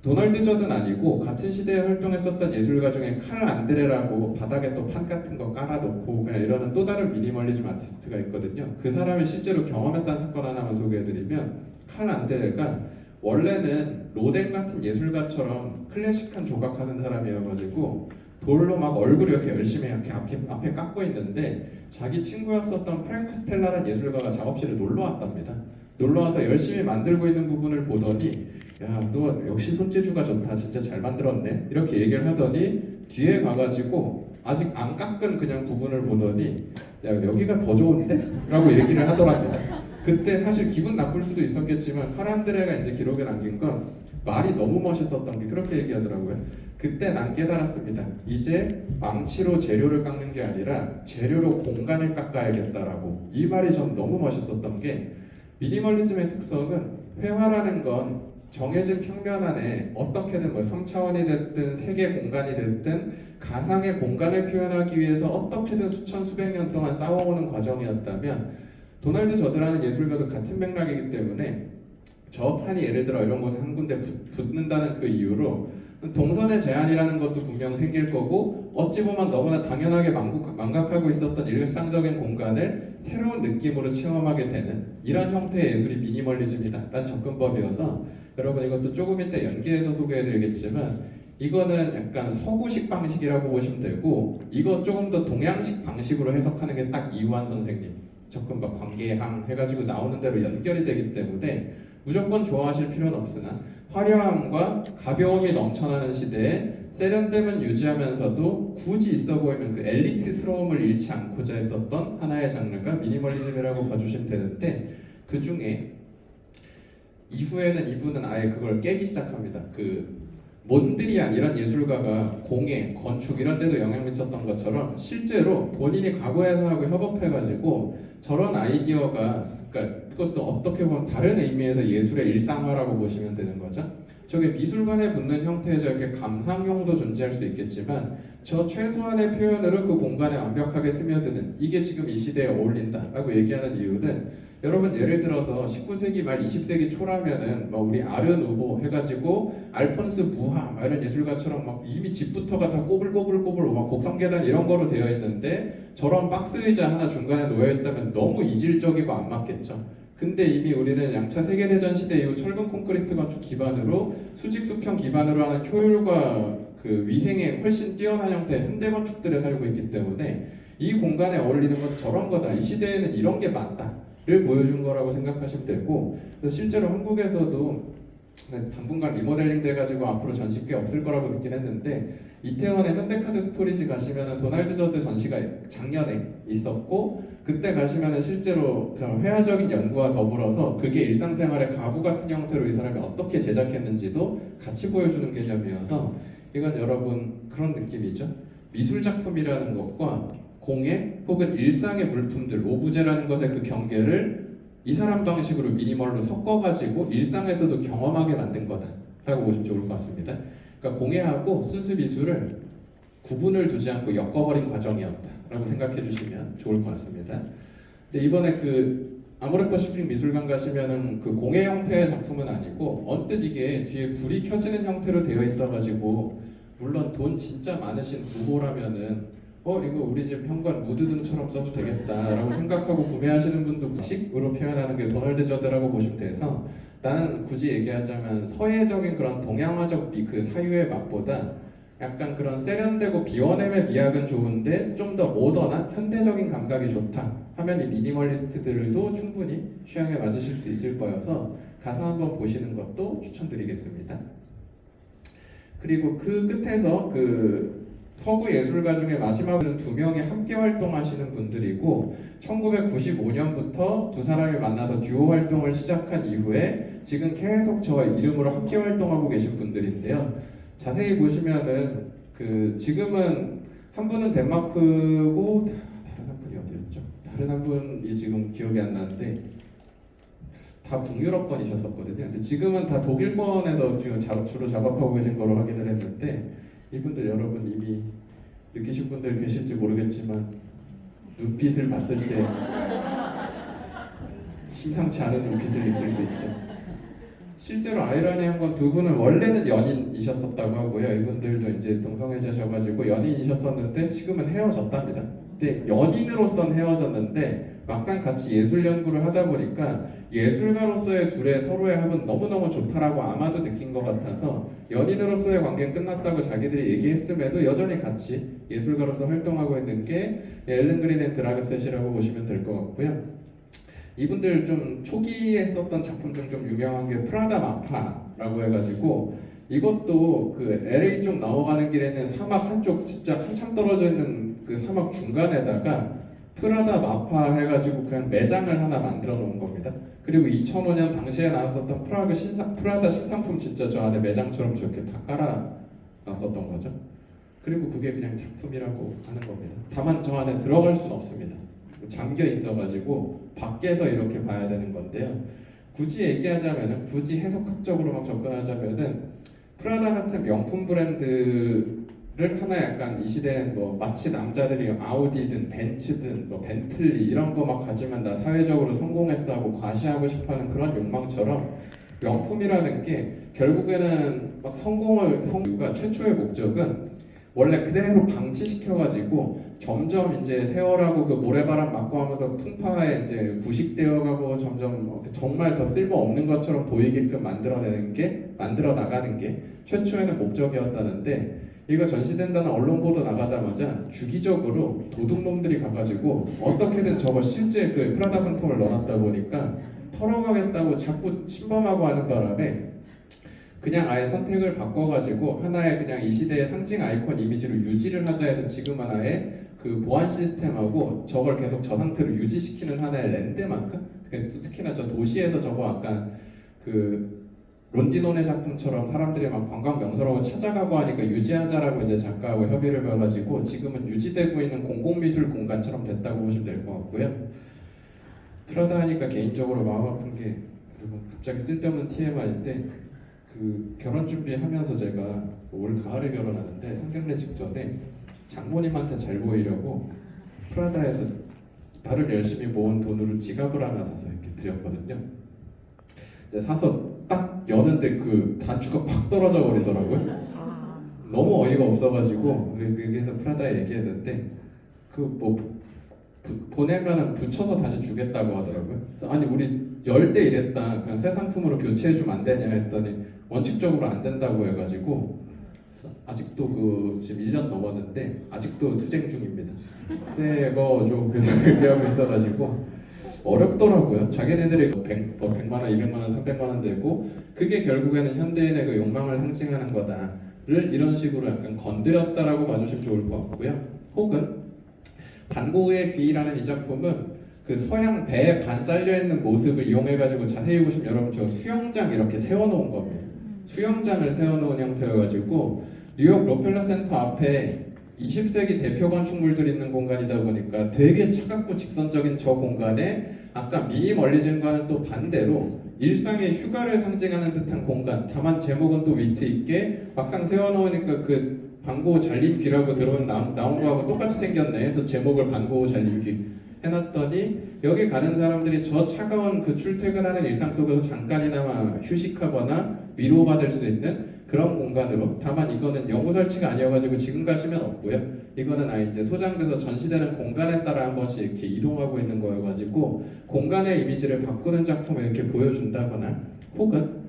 A: 도널드 저든 아니고 같은 시대에 활동했었던 예술가 중에 칼 안드레라고 바닥에 또 판 같은 거 깔아놓고 그냥 이러는 또 다른 미니멀리즘 아티스트가 있거든요. 그 사람이 실제로 경험했다는 사건 하나만 소개해드리면, 칼 안드레가 원래는 로덴 같은 예술가처럼 클래식한 조각하는 사람이어가지고 돌로 막 얼굴 이렇게 열심히 이렇게 앞에 깎고 있는데, 자기 친구였었던 프랭크 스텔라라는 예술가가 작업실에 놀러 왔답니다. 놀러 와서 열심히 만들고 있는 부분을 보더니, 야, 너 역시 손재주가 좋다, 진짜 잘 만들었네, 이렇게 얘기를 하더니 뒤에 가가지고 아직 안 깎은 그냥 부분을 보더니, 야, 여기가 더 좋은데? 라고 얘기를 하더랍니다. 그때 사실 기분 나쁠 수도 있었겠지만 칼 안드레가 이제 기록에 남긴 건 말이 너무 멋있었던 게 그렇게 얘기하더라고요. 그때 난 깨달았습니다. 이제 망치로 재료를 깎는 게 아니라 재료로 공간을 깎아야겠다라고. 이 말이 전 너무 멋있었던 게, 미니멀리즘의 특성은 회화라는 건 정해진 평면 안에 어떻게든 뭐 3차원이 됐든 세계 공간이 됐든 가상의 공간을 표현하기 위해서 어떻게든 수천 수백 년 동안 싸워오는 과정이었다면, 도널드 저드라는 예술가도 같은 맥락이기 때문에 저 판이 예를 들어 이런 곳에 한 군데 붙는다는 그 이유로 동선의 제한이라는 것도 분명 생길 거고, 어찌 보면 너무나 당연하게 망각하고 있었던 일상적인 공간을 새로운 느낌으로 체험하게 되는 이런 형태의 예술이 미니멀리즘이다 라는 접근법이어서, 여러분 이것도 조금 이따 연계해서 소개해드리겠지만 이거는 약간 서구식 방식이라고 보시면 되고, 이거 조금 더 동양식 방식으로 해석하는 게 딱 이완 선생님 접근법 관계항 해가지고 나오는 대로 연결이 되기 때문에 무조건 좋아하실 필요는 없으나, 화려함과 가벼움이 넘쳐나는 시대에 세련됨은 유지하면서도 굳이 있어 보이는 그 엘리트스러움을 잃지 않고자 했었던 하나의 장르가 미니멀리즘이라고 봐주시면 되는데, 그 중에 이후에는 이분은 아예 그걸 깨기 시작합니다. 그 몬드리안 이런 예술가가 공예, 건축 이런 데도 영향 미쳤던 것처럼 실제로 본인이 과거에서하고 협업해가지고 저런 아이디어가, 그러니까 이것도 어떻게 보면 다른 의미에서 예술의 일상화라고 보시면 되는 거죠. 저게 미술관에 붙는 형태에서 이렇게 감상용도 존재할 수 있겠지만 저 최소한의 표현으로 그 공간에 완벽하게 스며드는, 이게 지금 이 시대에 어울린다라고 얘기하는 이유는, 여러분 예를 들어서 19세기 말 20세기 초라면은 막 우리 아르누보 해가지고 알폰스 무하 이런 예술가처럼 막 이미 집부터가 다 꼬불꼬불꼬불 막 곡성계단 이런 거로 되어 있는데 저런 박스 의자 하나 중간에 놓여 있다면 너무 이질적이고 안 맞겠죠. 근데 이미 우리는 양차 세계대전 시대 이후 철근 콘크리트 건축 기반으로 수직 수평 기반으로 하는 효율과 그 위생에 훨씬 뛰어난 형태의 현대 건축들에 살고 있기 때문에 이 공간에 어울리는 건 저런 거다, 이 시대에는 이런 게 맞다를 보여준 거라고 생각하시면 되고, 그래서 실제로 한국에서도 당분간 리모델링 돼가지고 앞으로 전시 꽤 없을 거라고 듣긴 했는데, 이태원에 현대카드 스토리지 가시면은 도널드 저드 전시가 작년에 있었고, 그때 가시면은 실제로 회화적인 연구와 더불어서 그게 일상생활의 가구 같은 형태로 이 사람이 어떻게 제작했는지도 같이 보여주는 개념이어서, 이건 여러분 그런 느낌이죠. 미술 작품이라는 것과 공예 혹은 일상의 물품들, 오브제라는 것의 그 경계를 이 사람 방식으로 미니멀로 섞어가지고 일상에서도 경험하게 만든 거다라고 보시면 좋을 것 같습니다. 그러니까 공예하고 순수 미술을 구분을 두지 않고 엮어버린 과정이었다라고 생각해 주시면 좋을 것 같습니다. 근데 이번에 아모레퍼시픽 미술관 가시면은 그 공예 형태의 작품은 아니고 언뜻 이게 뒤에 불이 켜지는 형태로 되어 있어가지고 물론 돈 진짜 많으신 부모라면은 이거 우리 집 현관 무드등처럼 써도 되겠다라고 생각하고 구매하시는 분도 식으로 표현하는 게 도널드 저드라고 보시면 돼서 나는 굳이 얘기하자면 서예적인 그런 동양화적 그 사유의 맛보다 약간 그런 세련되고 비워냄의 미학은 좋은데 좀 더 모던한 현대적인 감각이 좋다 하면 이 미니멀리스트들도 충분히 취향에 맞으실 수 있을 거여서 가서 한번 보시는 것도 추천드리겠습니다. 그리고 그 끝에서 그 서구 예술가 중에 마지막으로는 두 명이 함께 활동하시는 분들이고 1995년부터 두 사람이 만나서 듀오 활동을 시작한 이후에 지금 계속 저 이름으로 함께 활동하고 계신 분들인데요. 자세히 보시면은 그 지금은 한 분은 덴마크고 다른 한 분이 어디였죠? 다른 한 분이 지금 기억이 안 나는데 다 북유럽권이셨었거든요. 근데 지금은 다 독일권에서 지금 주로 작업하고 계신 거로 확인을 했는데 이분들 여러분 이미 느끼신 분들 계실지 모르겠지만 눈빛을 봤을 때 심상치 않은 눈빛을 느낄 수 있죠. 실제로 아이러니한 건 두 분은 원래는 연인이셨었다고 하고요. 이분들도 이제 동성애자셔가지고 연인이셨었는데 지금은 헤어졌답니다. 근데 연인으로선 헤어졌는데 막상 같이 예술 연구를 하다 보니까 예술가로서의 둘의 서로의 합은 너무너무 좋다라고 아마도 느낀 것 같아서 연인으로서의 관계는 끝났다고 자기들이 얘기했음에도 여전히 같이 예술가로서 활동하고 있는 게 앨런 그린 앤 드라그셋이라고 보시면 될 것 같고요. 이분들 좀 초기에 썼던 작품 중 좀 유명한 게 프라다 마파라고 해가지고 이것도 그 LA 쪽 넘어가는 길에는 사막 한쪽 진짜 한참 떨어져 있는 그 사막 중간에다가 프라다 마파 해가지고 그냥 매장을 하나 만들어 놓은 겁니다. 그리고 2005년 당시에 나왔었던 프라다 신상품 진짜 저 안에 매장처럼 저렇게 다 깔아놨었던 거죠. 그리고 그게 그냥 작품이라고 하는 겁니다. 다만 저 안에 들어갈 수는 없습니다. 잠겨 있어가지고 밖에서 이렇게 봐야 되는 건데요. 굳이 얘기하자면은 굳이 해석학적으로 막 접근하자면은 프라다 같은 명품 브랜드를 하나 약간 이 시대엔 뭐 마치 남자들이 아우디든 벤츠든 뭐 벤틀리 이런 거 막 가지면 나 사회적으로 성공했어 하고 과시하고 싶어하는 그런 욕망처럼 명품이라는 게 결국에는 막 성공가 최초의 목적은 원래 그대로 방치시켜가지고 점점 이제 세월하고 그 모래바람 맞고 하면서 풍파에 이제 부식되어가고 점점 정말 더 쓸모 없는 것처럼 보이게끔 만들어 나가는 게 최초에는 목적이었다는데 이거 전시된다는 언론 보도 나가자마자 주기적으로 도둑놈들이 가가지고 어떻게든 저거 실제 그 프라다 상품을 넣어놨다 보니까 털어가겠다고 자꾸 침범하고 하는 바람에 그냥 아예 선택을 바꿔가지고 하나의 그냥 이 시대의 상징 아이콘 이미지로 유지를 하자 해서 지금은 아예 그 보안 시스템하고 저걸 계속 저 상태로 유지시키는 하나의 랜드마크? 특히나 저 도시에서 저거 아까 그 론디노네 작품처럼 사람들이 막 관광 명소라고 찾아가고 하니까 유지하자라고 이제 작가하고 협의를 봐가지고 지금은 유지되고 있는 공공미술 공간처럼 됐다고 보시면 될 것 같고요. 프라다 하니까 개인적으로 마음 아픈 게 여러분 갑자기 쓸데없는 TMI인데 그 결혼 준비하면서 제가 올 가을에 결혼하는데 상견례 직전에 장모님한테 잘 보이려고 프라다에서 나름 열심히 모은 돈으로 지갑을 하나 사서 이렇게 드렸거든요. 근데 사서 딱 여는데 그 단추가 팍 떨어져 버리더라고요. 너무 어이가 없어가지고 그래서 프라다에 얘기했는데 그 뭐 보내면은 붙여서 다시 주겠다고 하더라고요. 그래서 아니 우리 열 때 이랬다. 그냥 새 상품으로 교체해주면 안 되냐 했더니 원칙적으로 안 된다고 해가지고 아직도 그 지금 1년 넘었는데 아직도 투쟁 중입니다. 새거 좀 그래서 얘기하고 있어가지고 어렵더라고요. 자기네들이 100만 원, 200만 원, 300만 원 되고 그게 결국에는 현대인의 그 욕망을 상징하는 거다를 이런 식으로 약간 건드렸다라고 봐주시면 좋을 것 같고요. 혹은 반고흐의 귀라는 이 작품은 그 서양 배에 반 잘려있는 모습을 이용해가지고 자세히 보시면 여러분 저 수영장 이렇게 세워놓은 겁니다. 수영장을 세워놓은 형태여가지고 뉴욕 록펠러 센터 앞에 20세기 대표 건축물들이 있는 공간이다 보니까 되게 차갑고 직선적인 저 공간에 아까 미니멀리즘과는 또 반대로 일상의 휴가를 상징하는 듯한 공간, 다만 제목은 또 위트 있게 막상 세워놓으니까 그 반고흐 잘린 귀라고 나온 거하고 똑같이 생겼네. 그래서 제목을 반고흐 잘린 귀 해놨더니 여기 가는 사람들이 저 차가운 그 출퇴근하는 일상 속에서 잠깐이나마 휴식하거나 위로받을 수 있는 그런 공간으로, 다만 이거는 영구 설치가 아니어가지고 지금 가시면 없고요. 이거는 이제 소장돼서 전시되는 공간에 따라 한 번씩 이렇게 이동하고 있는 거여가지고 공간의 이미지를 바꾸는 작품을 이렇게 보여준다거나, 혹은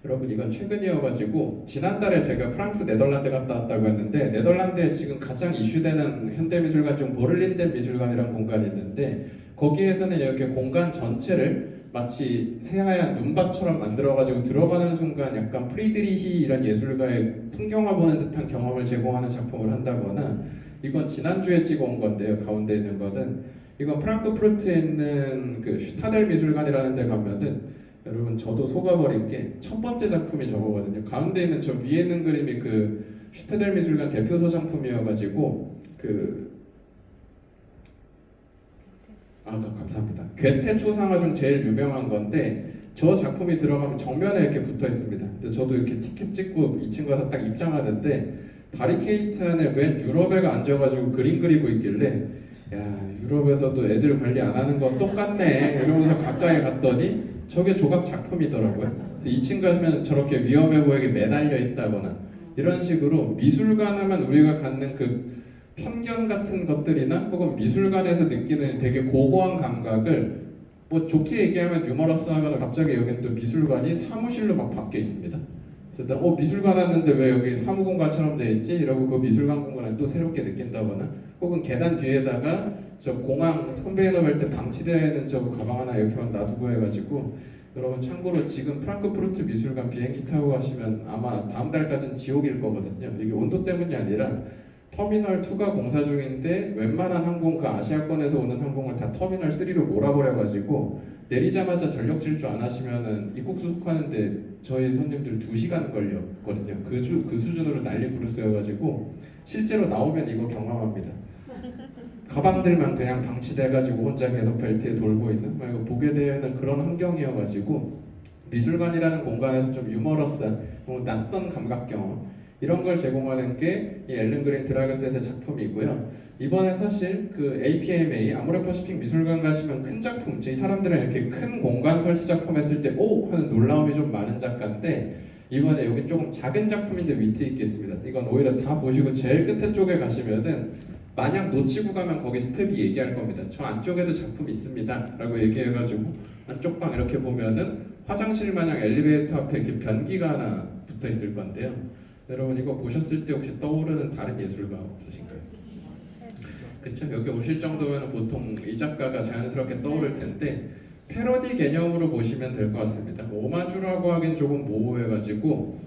A: 여러분 이건 최근이어가지고 지난달에 제가 프랑스 네덜란드 갔다 왔다고 했는데, 네덜란드에 지금 가장 이슈되는 현대미술관 중 보를린덴 미술관이라는 공간이 있는데, 거기에서는 이렇게 공간 전체를 마치 새하얀 눈밭처럼 만들어가지고 들어가는 순간 약간 프리드리히 이런 예술가의 풍경화 보는 듯한 경험을 제공하는 작품을 한다거나, 이건 지난주에 찍어온 건데요. 가운데 있는 거는 이건 프랑크푸르트에 있는 그 슈타델 미술관이라는 데 가면은, 여러분 저도 속아버린 게 첫 번째 작품이 저거거든요. 가운데 있는 저 위에 있는 그림이 그 슈타델 미술관 대표 소장품이어가지고 감사합니다. 괴테 초상화 중 제일 유명한 건데, 저 작품이 들어가면 정면에 이렇게 붙어 있습니다. 근데 저도 이렇게 티켓 찍고 2층 가서 딱 입장하는데, 바리케이트 안에 웬 유럽애가 앉아가지고 그림 그리고 있길래, 야, 유럽에서도 애들 관리 안 하는 건 똑같네 이러면서 가까이 갔더니 저게 조각 작품이더라고요. 2층 가면 저렇게 위험해 보이게 매달려 있다거나, 이런 식으로 미술관 하면 우리가 갖는 그 편견 같은 것들이나 혹은 미술관에서 느끼는 되게 고고한 감각을 뭐 좋게 얘기하면 유머러스하거나, 갑자기 여긴 또 미술관이 사무실로 막 바뀌어 있습니다. 그래서 미술관 왔는데 왜 여기 사무공간처럼 돼 있지? 이러고 그 미술관 공간을 또 새롭게 느낀다거나, 혹은 계단 뒤에다가 저 공항 컨베이너 벨트 방치되어 있는 저 가방 하나 이렇게만 놔두고 해가지고, 여러분 참고로 지금 프랑크푸르트 미술관 비행기 타고 가시면 아마 다음 달까지는 지옥일 거거든요. 이게 온도 때문이 아니라 터미널 2가 공사 중인데 웬만한 항공, 그 아시아권에서 오는 항공을 다 터미널 3로 몰아버려가지고 내리자마자 전력 질주 안 하시면은 입국 수속하는데 저희 손님들 2시간 걸렸거든요. 그 수준으로 난리 부르스여가지고 실제로 나오면 이거 경험합니다. 가방들만 그냥 방치돼가지고 혼자 계속 벨트에 돌고 있는, 이거 보게 되는 그런 환경이어가지고, 미술관이라는 공간에서 좀 유머러스한 낯선 감각 경험, 이런 걸 제공하는 게 이 앨런 그린 드라그셋의 작품이고요. 이번에 사실 그 APMA 아모레퍼시픽 미술관 가시면 큰 작품, 이 사람들은 이렇게 큰 공간 설치 작품 했을 때 오! 하는 놀라움이 좀 많은 작가인데, 이번에 여기 조금 작은 작품인데 위트 있겠습니다. 이건 오히려 다 보시고 제일 끝에 쪽에 가시면은 만약 놓치고 가면 거기 스텝이 얘기할 겁니다. 저 안쪽에도 작품 있습니다 라고 얘기해가지고 안쪽 방 이렇게 보면은 화장실 마냥 엘리베이터 앞에 이렇게 변기가 하나 붙어 있을 건데요. 여러분 이거 보셨을 때 혹시 떠오르는 다른 예술가 없으신가요? 그쵸? 여기 오실 정도면 보통 이 작가가 자연스럽게 떠오를 텐데, 패러디 개념으로 보시면 될 것 같습니다. 오마주라고 하긴 조금 모호해가지고,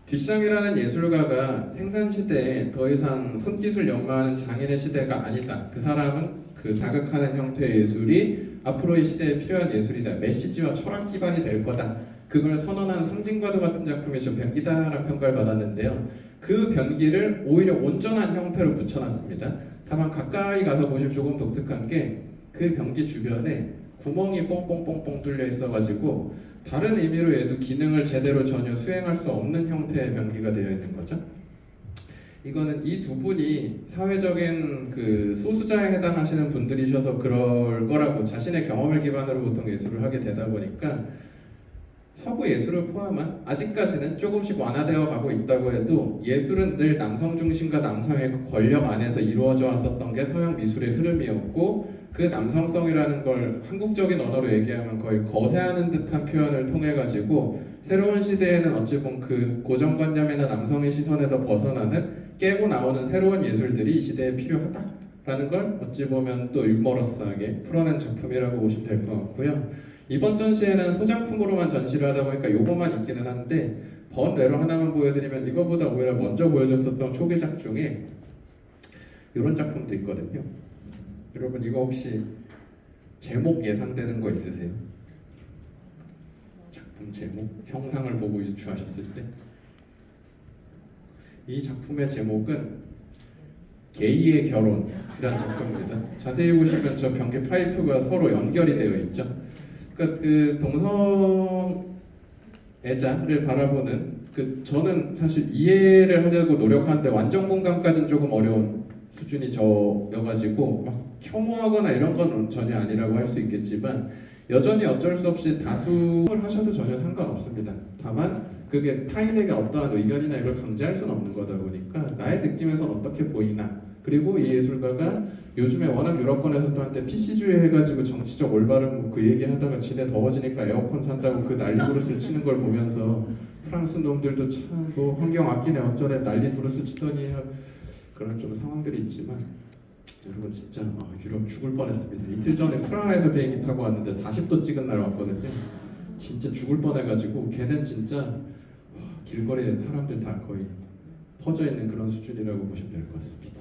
A: 뒷상이라는 예술가가 생산시대에 더 이상 손기술 연마하는 장인의 시대가 아니다. 그 사람은 그 자극하는 형태의 예술이 앞으로의 시대에 필요한 예술이다. 메시지와 철학 기반이 될 거다. 그걸 선언한 상징과도 같은 작품이 저 변기다라는 평가를 받았는데요. 그 변기를 오히려 온전한 형태로 붙여놨습니다. 다만 가까이 가서 보시면 조금 독특한 게, 그 변기 주변에 구멍이 뽕뽕뽕뽕 뚫려 있어가지고 다른 의미로 얘도 기능을 제대로 전혀 수행할 수 없는 형태의 변기가 되어 있는 거죠. 이거는 이 두 분이 사회적인 그 소수자에 해당하시는 분들이셔서 그럴 거라고, 자신의 경험을 기반으로 보통 예술을 하게 되다 보니까 서구 예술을 포함한, 아직까지는 조금씩 완화되어 가고 있다고 해도 예술은 늘 남성 중심과 남성의 그 권력 안에서 이루어져 왔었던 게 서양 미술의 흐름이었고, 그 남성성이라는 걸 한국적인 언어로 얘기하면 거의 거세하는 듯한 표현을 통해 가지고 새로운 시대에는 어찌 보면 그 고정관념이나 남성의 시선에서 벗어나는 깨고 나오는 새로운 예술들이 이 시대에 필요하다라는 걸 어찌 보면 또 유머러스하게 풀어낸 작품이라고 보시면 될 것 같고요. 이번 전시회는 소장품으로만 전시를 하다 보니까 요거만 있기는 한데, 번외로 하나만 보여드리면 이거보다 오히려 먼저 보여줬었던 초기작 중에 이런 작품도 있거든요. 여러분 이거 혹시 제목 예상되는 거 있으세요? 작품 제목? 형상을 보고 유추하셨을 때? 이 작품의 제목은 게이의 결혼이라는 작품입니다. 자세히 보시면 저 변기 파이프가 서로 연결이 되어 있죠. 그러니까 그 동성애자를 바라보는, 저는 사실 이해를 하려고 노력하는데 완전 공감까지는 조금 어려운 수준이 저여가지고 막 혐오하거나 이런 건 전혀 아니라고 할 수 있겠지만 여전히 어쩔 수 없이 다수를 하셔도 전혀 상관없습니다. 다만 그게 타인에게 어떠한 의견이나 이걸 강제할 수는 없는 거다 보니까 나의 느낌에선 어떻게 보이나, 그리고 이 예술가가 요즘에 워낙 유럽권에서 또 한때 PC주의 해가지고 정치적 올바름 그 얘기하다가 지네 더워지니까 에어컨 산다고 그 난리 부르스 치는 걸 보면서 프랑스 놈들도 참 뭐 환경 아끼네 어쩌래 난리 부르스 치더니 그런 좀 상황들이 있지만 여러분 진짜 유럽 죽을 뻔했습니다. 이틀 전에 프라하에서 비행기 타고 왔는데 40도 찍은 날 왔거든요. 진짜 죽을 뻔해가지고 걔는 진짜 길거리에 사람들 다 거의 퍼져 있는 그런 수준이라고 보시면 될 것 같습니다.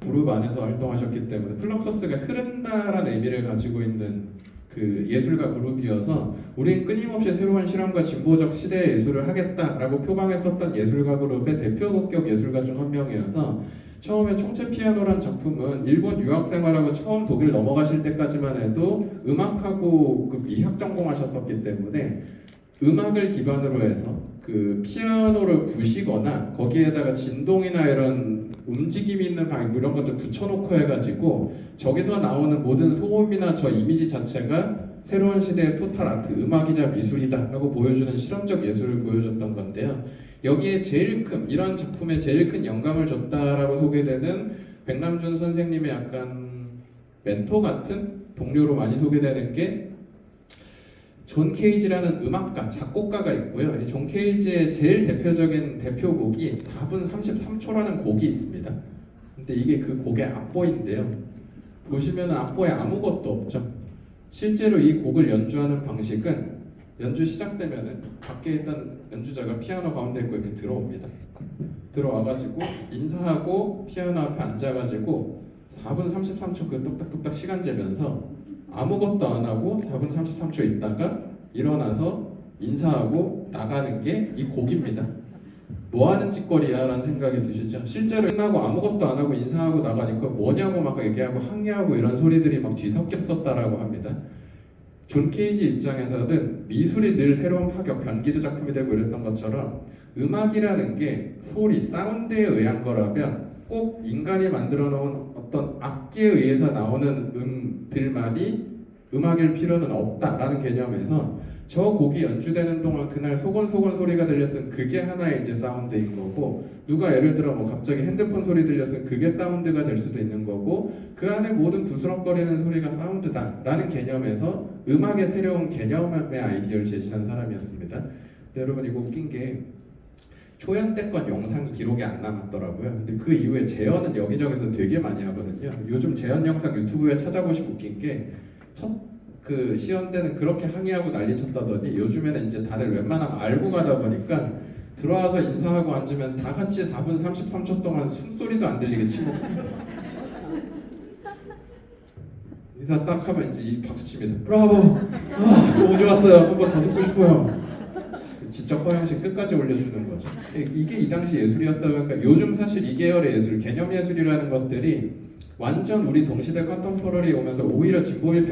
A: 그룹 안에서 활동하셨기 때문에 플럭서스가 흐른다라는 의미를 가지고 있는 그 예술가 그룹이어서 우린 끊임없이 새로운 실험과 진보적 시대의 예술을 하겠다라고 표방했었던 예술가 그룹의 대표격 예술가 중 한 명이어서 처음에 총체 피아노란 작품은 일본 유학 생활하고 처음 독일 넘어가실 때까지만 해도 음악하고 그 미학 전공하셨었기 때문에 음악을 기반으로 해서 그 피아노를 부시거나 거기에다가 진동이나 이런 움직임이 있는 방 이런 것들 붙여놓고 해가지고 저기서 나오는 모든 소음이나 저 이미지 자체가 새로운 시대의 토탈 아트, 음악이자 미술이다라고 보여주는 실험적 예술을 보여줬던 건데요. 여기에 제일 큰 이런 작품에 제일 큰 영감을 줬다라고 소개되는 백남준 선생님의 약간 멘토 같은 동료로 많이 소개되는 게 존 케이지라는 음악가, 작곡가가 있고요. 이 존 케이지의 제일 대표적인 대표곡이 4분 33초라는 곡이 있습니다. 근데 이게 그 곡의 악보인데요. 보시면 악보에 아무것도 없죠. 실제로 이 곡을 연주하는 방식은 연주 시작되면은 밖에 있던 연주자가 피아노 가운데 있고 이렇게 들어옵니다. 들어와가지고 인사하고 피아노 앞에 앉아가지고 4분 33초 그 똑딱똑딱 시간 재면서 아무것도 안 하고 4분 33초 있다가 일어나서 인사하고 나가는 게 이 곡입니다. 뭐 하는 짓거리야 라는 생각이 드시죠? 실제로 끝나고 아무것도 안 하고 인사하고 나가니까 뭐냐고 막 얘기하고 항의하고 이런 소리들이 막 뒤섞였었다라고 합니다. 존 케이지 입장에서는 미술이 늘 새로운 파격, 변기도 작품이 되고 이랬던 것처럼 음악이라는 게 소리, 사운드에 의한 거라면 꼭 인간이 만들어 놓은 어떤 악기에 의해서 나오는 음들만이 음악일 필요는 없다라는 개념에서 저 곡이 연주되는 동안 그날 소곤소곤 소리가 들렸으면 그게 하나의 이제 사운드인 거고, 누가 예를 들어 뭐 갑자기 핸드폰 소리 들렸으면 그게 사운드가 될 수도 있는 거고, 그 안에 모든 부스럭거리는 소리가 사운드다라는 개념에서 음악의 새로운 개념의 아이디어를 제시한 사람이었습니다. 여러분 이거 웃긴 게 초연 때 건 영상이 기록이 안 남았더라고요. 근데 그 이후에 재현은 여기저기서 되게 많이 하거든요. 요즘 재현 영상 유튜브에 찾아보시고 웃긴 게 그 시연 때는 그렇게 항의하고 난리 쳤다더니 요즘에는 이제 다들 웬만하면 알고 가다 보니까 들어와서 인사하고 앉으면 다 같이 4분 33초 동안 숨소리도 안 들리게 치고 인사 딱 하면 이제 이 박수 칩니다. 브라보! 너무 좋았어요. 한 번 더 듣고 싶어요. 지적 허영식 끝까지 올려주는 거죠. 이게 이 당시 예술이었다 보니까 요즘 사실 이 계열의 예술, 개념 예술이라는 것들이 완전 우리 동시대 컨템포러리 오면서 오히려 진보 비평